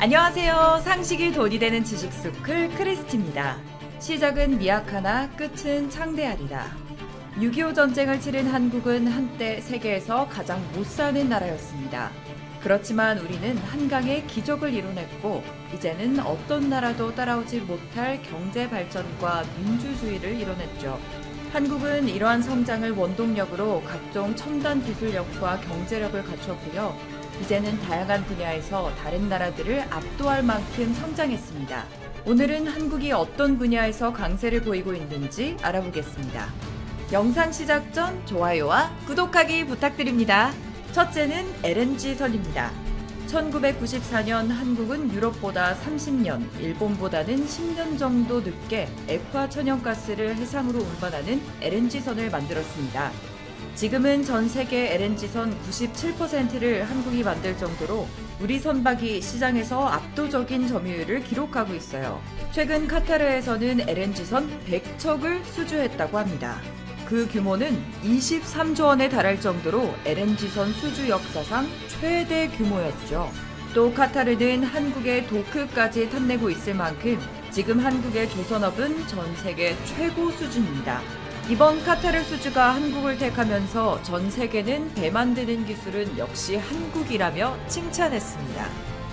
안녕하세요. 상식이 돈이 되는 지식스쿨 크리스티입니다. 시작은 미약하나 끝은 창대하리라. 6.25 전쟁을 치른 한국은 한때 세계에서 가장 못 사는 나라였습니다. 그렇지만 우리는 한강의 기적을 이뤄냈고 이제는 어떤 나라도 따라오지 못할 경제 발전과 민주주의를 이뤄냈죠. 한국은 이러한 성장을 원동력으로 각종 첨단 기술력과 경제력을 갖췄고요. 이제는 다양한 분야에서 다른 나라들을 압도할 만큼 성장했습니다. 오늘은 한국이 어떤 분야에서 강세를 보이고 있는지 알아보겠습니다. 영상 시작 전 좋아요와 구독하기 부탁드립니다. 첫째는 LNG선입니다. 1994년 한국은 유럽보다 30년, 일본보다는 10년 정도 늦게 액화 천연가스를 해상으로 운반하는 LNG선을 만들었습니다. 지금은 전 세계 LNG선 97%를 한국이 만들 정도로 우리 선박이 시장에서 압도적인 점유율을 기록하고 있어요. 최근 카타르에서는 LNG선 100척을 수주했다고 합니다. 그 규모는 23조 원에 달할 정도로 LNG선 수주 역사상 최대 규모였죠. 또 카타르는 한국의 도크까지 탐내고 있을 만큼 지금 한국의 조선업은 전 세계 최고 수준입니다. 이번 카타르 수주가 한국을 택하면서 전 세계는 배 만드는 기술은 역시 한국이라며 칭찬했습니다.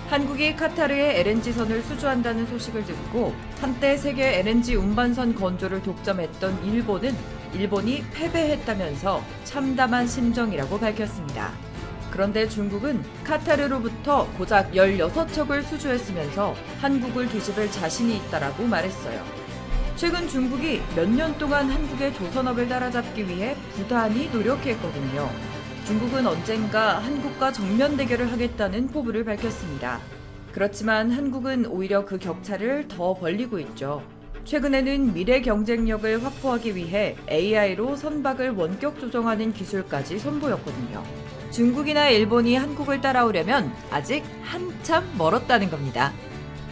한국이 카타르에 LNG선을 수주한다는 소식을 듣고 한때 세계 LNG 운반선 건조를 독점했던 일본이 패배했다면서 참담한 심정이라고 밝혔습니다. 그런데 중국은 카타르로부터 고작 16척을 수주했으면서 한국을 뒤집을 자신이 있다라고 말했어요. 최근 중국이 몇 년 동안 한국의 조선업을 따라잡기 위해 부단히 노력했거든요. 중국은 언젠가 한국과 정면 대결을 하겠다는 포부를 밝혔습니다. 그렇지만 한국은 오히려 그 격차를 더 벌리고 있죠. 최근에는 미래 경쟁력을 확보하기 위해 AI로 선박을 원격 조정하는 기술까지 선보였거든요. 중국이나 일본이 한국을 따라오려면 아직 한참 멀었다는 겁니다.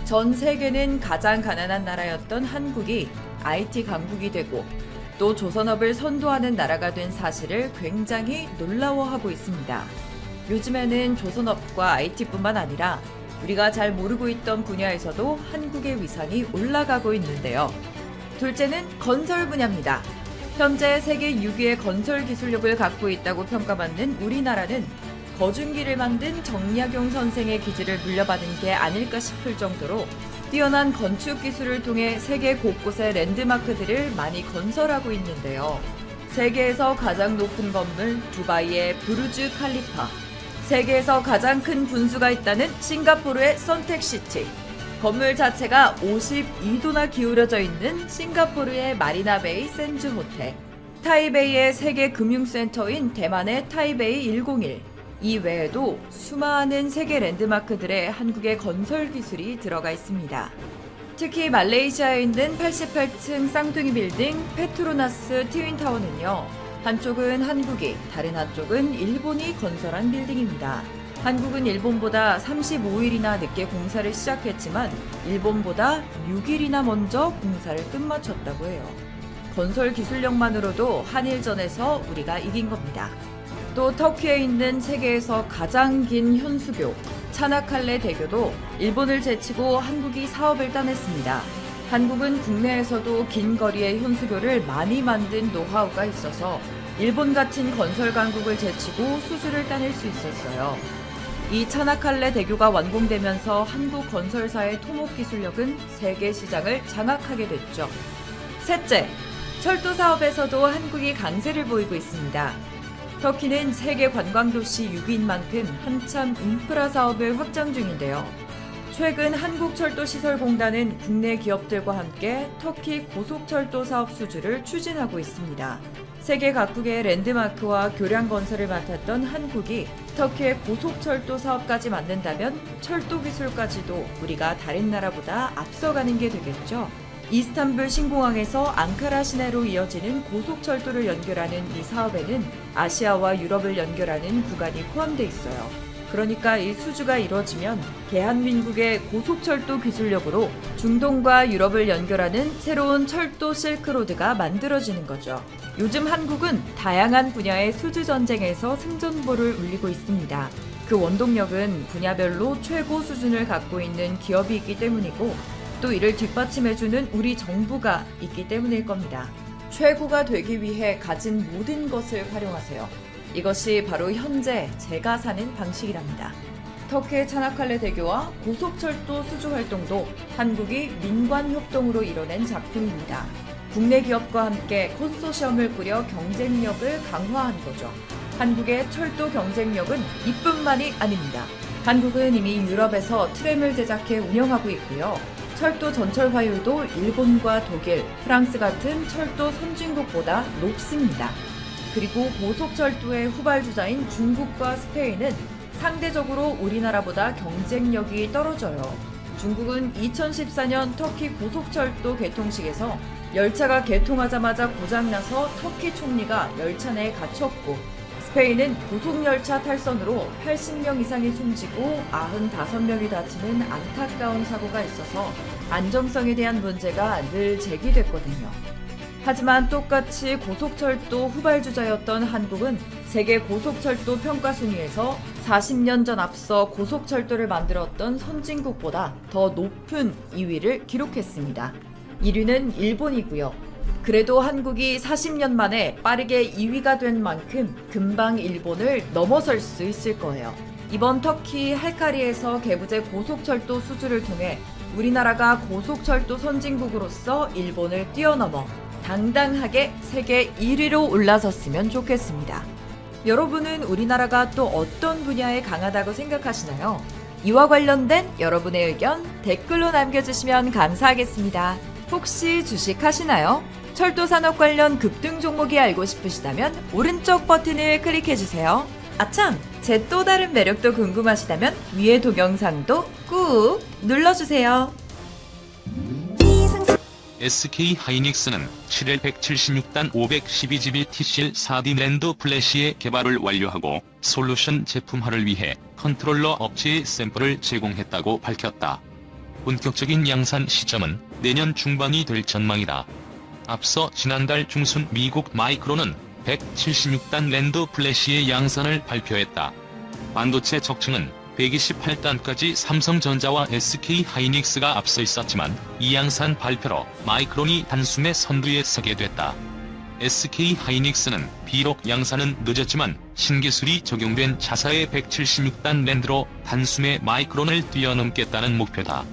전 세계는 가장 가난한 나라였던 한국이 IT 강국이 되고 또 조선업을 선도하는 나라가 된 사실을 굉장히 놀라워하고 있습니다. 요즘에는 조선업과 IT뿐만 아니라 우리가 잘 모르고 있던 분야에서도 한국의 위상이 올라가고 있는데요. 둘째는 건설 분야입니다. 현재 세계 6위의 건설 기술력을 갖고 있다고 평가받는 우리나라는 거중기를 만든 정약용 선생의 기질을 물려받은 게 아닐까 싶을 정도로 뛰어난 건축 기술을 통해 세계 곳곳의 랜드마크들을 많이 건설하고 있는데요. 세계에서 가장 높은 건물 두바이의 부르즈 칼리파, 세계에서 가장 큰 분수가 있다는 싱가포르의 선택시티, 건물 자체가 52도나 기울어져 있는 싱가포르의 마리나베이 샌즈 호텔, 타이베이의 세계 금융센터인 대만의 타이베이 101, 이 외에도 수많은 세계 랜드마크들의 한국의 건설 기술이 들어가 있습니다. 특히 말레이시아에 있는 88층 쌍둥이 빌딩 페트로나스 트윈타워는요. 한쪽은 한국이, 다른 한쪽은 일본이 건설한 빌딩입니다. 한국은 일본보다 35일이나 늦게 공사를 시작했지만 일본보다 6일이나 먼저 공사를 끝마쳤다고 해요. 건설 기술력만으로도 한일전에서 우리가 이긴 겁니다. 또 터키에 있는 세계에서 가장 긴 현수교 차나칼레 대교도 일본을 제치고 한국이 사업을 따냈습니다. 한국은 국내에서도 긴 거리의 현수교를 많이 만든 노하우가 있어서 일본 같은 건설 강국을 제치고 수주를 따낼 수 있었어요. 이 차나칼레 대교가 완공되면서 한국 건설사의 토목 기술력은 세계 시장을 장악하게 됐죠. 셋째, 철도 사업에서도 한국이 강세를 보이고 있습니다. 터키는 세계 관광도시 6위인 만큼 한참 인프라 사업을 확장 중인데요. 최근 한국철도시설공단은 국내 기업들과 함께 터키 고속철도 사업 수주를 추진하고 있습니다. 세계 각국의 랜드마크와 교량 건설을 맡았던 한국이 터키의 고속철도 사업까지 맡는다면 철도 기술까지도 우리가 다른 나라보다 앞서가는 게 되겠죠. 이스탄불 신공항에서 앙카라 시내로 이어지는 고속철도를 연결하는 이 사업에는 아시아와 유럽을 연결하는 구간이 포함되어 있어요. 그러니까 이 수주가 이뤄지면 대한민국의 고속철도 기술력으로 중동과 유럽을 연결하는 새로운 철도 실크로드가 만들어지는 거죠. 요즘 한국은 다양한 분야의 수주 전쟁에서 승전보를 울리고 있습니다. 그 원동력은 분야별로 최고 수준을 갖고 있는 기업이 있기 때문이고 또 이를 뒷받침해주는 우리 정부가 있기 때문일 겁니다. 최고가 되기 위해 가진 모든 것을 활용하세요. 이것이 바로 현재 제가 사는 방식이랍니다. 터키의 차나칼레 대교와 고속철도 수주 활동도 한국이 민관협동으로 이뤄낸 작품입니다. 국내 기업과 함께 콘소시엄을 꾸려 경쟁력을 강화한 거죠. 한국의 철도 경쟁력은 이뿐만이 아닙니다. 한국은 이미 유럽에서 트램을 제작해 운영하고 있고요. 철도 전철 화율도 일본과 독일, 프랑스 같은 철도 선진국보다 높습니다. 그리고 고속철도의 후발주자인 중국과 스페인은 상대적으로 우리나라보다 경쟁력이 떨어져요. 중국은 2014년 터키 고속철도 개통식에서 열차가 개통하자마자 고장나서 터키 총리가 열차 내에 갇혔고 스페인은 고속열차 탈선으로 80명 이상이 숨지고 95명이 다치는 안타까운 사고가 있어서 안정성에 대한 문제가 늘 제기됐거든요. 하지만 똑같이 고속철도 후발주자였던 한국은 세계 고속철도 평가 순위에서 40년 전 앞서 고속철도를 만들었던 선진국보다 더 높은 2위를 기록했습니다. 1위는 일본이고요. 그래도 한국이 40년 만에 빠르게 2위가 된 만큼 금방 일본을 넘어설 수 있을 거예요. 이번 터키 할카리에서 개부제 고속철도 수주를 통해 우리나라가 고속철도 선진국으로서 일본을 뛰어넘어 당당하게 세계 1위로 올라섰으면 좋겠습니다. 여러분은 우리나라가 또 어떤 분야에 강하다고 생각하시나요? 이와 관련된 여러분의 의견 댓글로 남겨주시면 감사하겠습니다. 혹시 주식하시나요? 철도 산업 관련 급등 종목이 알고 싶으시다면 오른쪽 버튼을 클릭해주세요. 아참! 제 또 다른 매력도 궁금하시다면 위의 동영상도 꾹 눌러주세요. SK 하이닉스는 7일 176단 512GB TCL 4D 랜드 플래시의 개발을 완료하고 솔루션 제품화를 위해 컨트롤러 업체에 샘플을 제공했다고 밝혔다. 본격적인 양산 시점은 내년 중반이 될 전망이다. 앞서 지난달 중순 미국 마이크론은 176단 랜드 플래시의 양산을 발표했다. 반도체 적층은 128단까지 삼성전자와 SK 하이닉스가 앞서 있었지만 이 양산 발표로 마이크론이 단숨에 선두에 서게 됐다. SK 하이닉스는 비록 양산은 늦었지만 신기술이 적용된 자사의 176단 랜드로 단숨에 마이크론을 뛰어넘겠다는 목표다.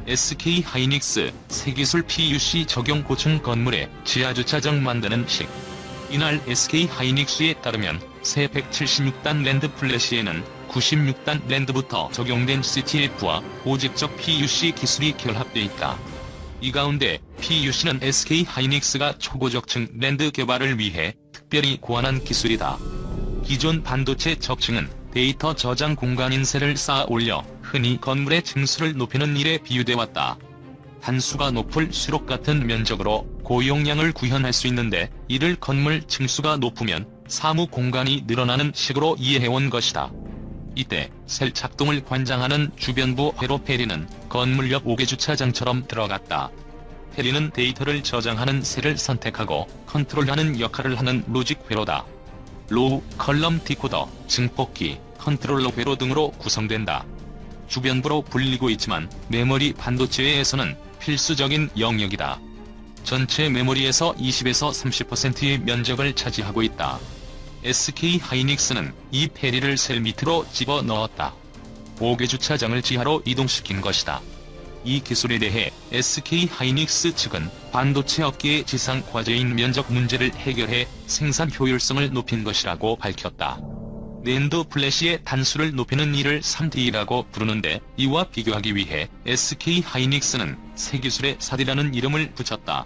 SK 하이닉스 새기술 PUC 적용 고층 건물에 지하주차장 만드는 식. 이날 SK 하이닉스에 따르면 새 176단 랜드 플래시에는 96단 랜드부터 적용된 CTF와 고직적 PUC 기술이 결합돼 있다. 이 가운데 PUC는 SK 하이닉스가 초고적층 랜드 개발을 위해 특별히 고안한 기술이다. 기존 반도체 적층은 데이터 저장 공간 인쇄를 쌓아 올려 흔히 건물의 층수를 높이는 일에 비유돼 왔다. 단수가 높을수록 같은 면적으로 고용량을 구현할 수 있는데 이를 건물 층수가 높으면 사무 공간이 늘어나는 식으로 이해해온 것이다. 이때 셀 작동을 관장하는 주변부 회로 페리는 건물 옆 5개 주차장처럼 들어갔다. 페리는 데이터를 저장하는 셀을 선택하고 컨트롤하는 역할을 하는 로직 회로다. 로우, 컬럼 디코더, 증폭기, 컨트롤러 회로 등으로 구성된다. 주변부로 불리고 있지만 메모리 반도체에서는 필수적인 영역이다. 전체 메모리에서 20에서 30%의 면적을 차지하고 있다. SK 하이닉스는 이 페리를 셀 밑으로 집어 넣었다. 5개 주차장을 지하로 이동시킨 것이다. 이 기술에 대해 SK 하이닉스 측은 반도체 업계의 지상 과제인 면적 문제를 해결해 생산 효율성을 높인 것이라고 밝혔다. 랜드 플래시의 단수를 높이는 일을 3D라고 부르는데 이와 비교하기 위해 SK 하이닉스는 새 기술의 4D라는 이름을 붙였다.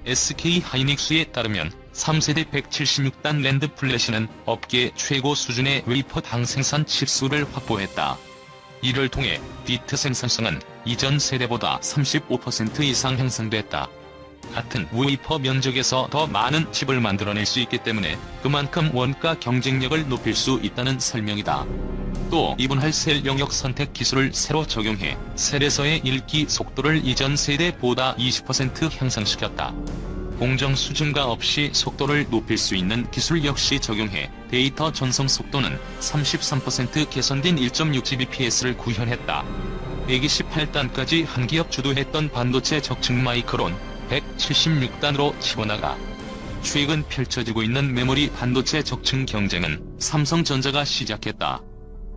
SK 하이닉스에 따르면 3세대 176단 랜드 플래시는 업계 최고 수준의 웨이퍼당 생산 칩수를 확보했다. 이를 통해 비트 생산성은 이전 세대보다 35% 이상 향상됐다. 같은 웨이퍼 면적에서 더 많은 칩을 만들어낼 수 있기 때문에 그만큼 원가 경쟁력을 높일 수 있다는 설명이다. 또 이분할 셀 영역 선택 기술을 새로 적용해 셀에서의 읽기 속도를 이전 세대보다 20% 향상시켰다. 공정수 증가 없이 속도를 높일 수 있는 기술 역시 적용해 데이터 전송 속도는 33% 개선된 1.6Gbps를 구현했다. 128단까지 한 기업 주도했던 반도체 적층 마이크론 176단으로 치고나가 최근 펼쳐지고 있는 메모리 반도체 적층 경쟁은 삼성전자가 시작했다.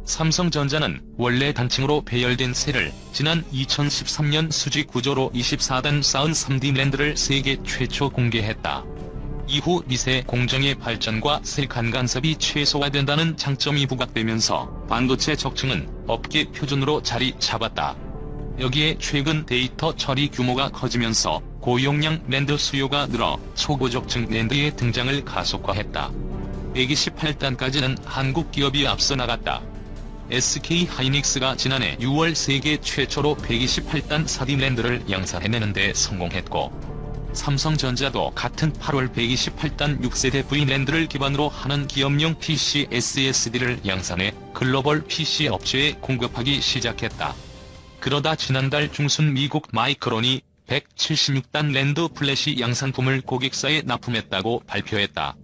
삼성전자는 원래 단층으로 배열된 셀을 지난 2013년 수직 구조로 24단 쌓은 3D 랜드를 세계 최초 공개했다. 이후 미세 공정의 발전과 셀 간간섭이 최소화된다는 장점이 부각되면서 반도체 적층은 업계 표준으로 자리 잡았다. 여기에 최근 데이터 처리 규모가 커지면서 고용량 랜드 수요가 늘어 초고적층 랜드의 등장을 가속화했다. 128단까지는 한국 기업이 앞서 나갔다. SK 하이닉스가 지난해 6월 세계 최초로 128단 4D 랜드를 양산해내는 데 성공했고, 삼성전자도 같은 8월 128단 6세대 V랜드를 기반으로 하는 기업용 PC SSD를 양산해 글로벌 PC 업체에 공급하기 시작했다. 그러다 지난달 중순 미국 마이크론이 176단 랜드 플래시 양산품을 고객사에 납품했다고 발표했다.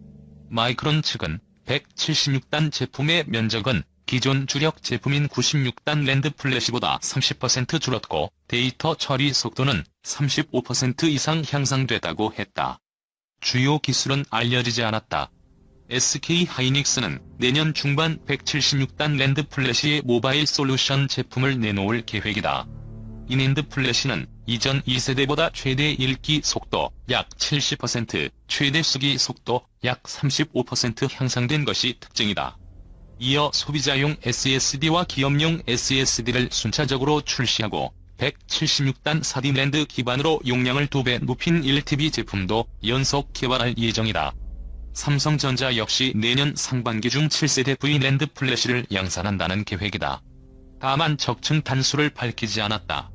마이크론 측은 176단 제품의 면적은 기존 주력 제품인 96단 랜드 플래시보다 30% 줄었고 데이터 처리 속도는 35% 이상 향상됐다고 했다. 주요 기술은 알려지지 않았다. SK 하이닉스는 내년 중반 176단 랜드 플래시의 모바일 솔루션 제품을 내놓을 계획이다. 이 랜드 플래시는 이전 2세대보다 최대 읽기 속도 약 70%, 최대 쓰기 속도 약 35% 향상된 것이 특징이다. 이어 소비자용 SSD와 기업용 SSD를 순차적으로 출시하고 176단 4D 랜드 기반으로 용량을 2배 높인 1TB 제품도 연속 개발할 예정이다. 삼성전자 역시 내년 상반기 중 7세대 V랜드 플래시를 양산한다는 계획이다. 다만 적층 단수를 밝히지 않았다.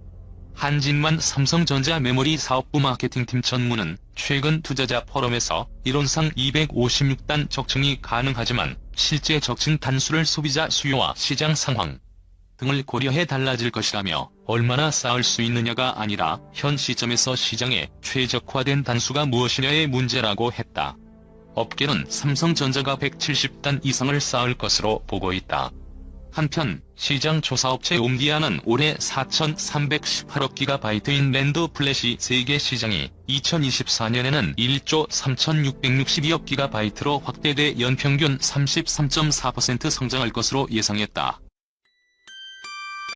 한진만 삼성전자 메모리 사업부 마케팅팀 전무는 최근 투자자 포럼에서 이론상 256단 적층이 가능하지만 실제 적층 단수를 소비자 수요와 시장 상황 등을 고려해 달라질 것이라며 얼마나 쌓을 수 있느냐가 아니라 현 시점에서 시장에 최적화된 단수가 무엇이냐의 문제라고 했다. 업계는 삼성전자가 170단 이상을 쌓을 것으로 보고 있다. 한편 시장 조사업체 옴디아는 올해 4,318억 기가바이트인 랜드 플래시 세계 시장이 2024년에는 1조 3,662억 기가바이트로 확대돼 연평균 33.4% 성장할 것으로 예상했다.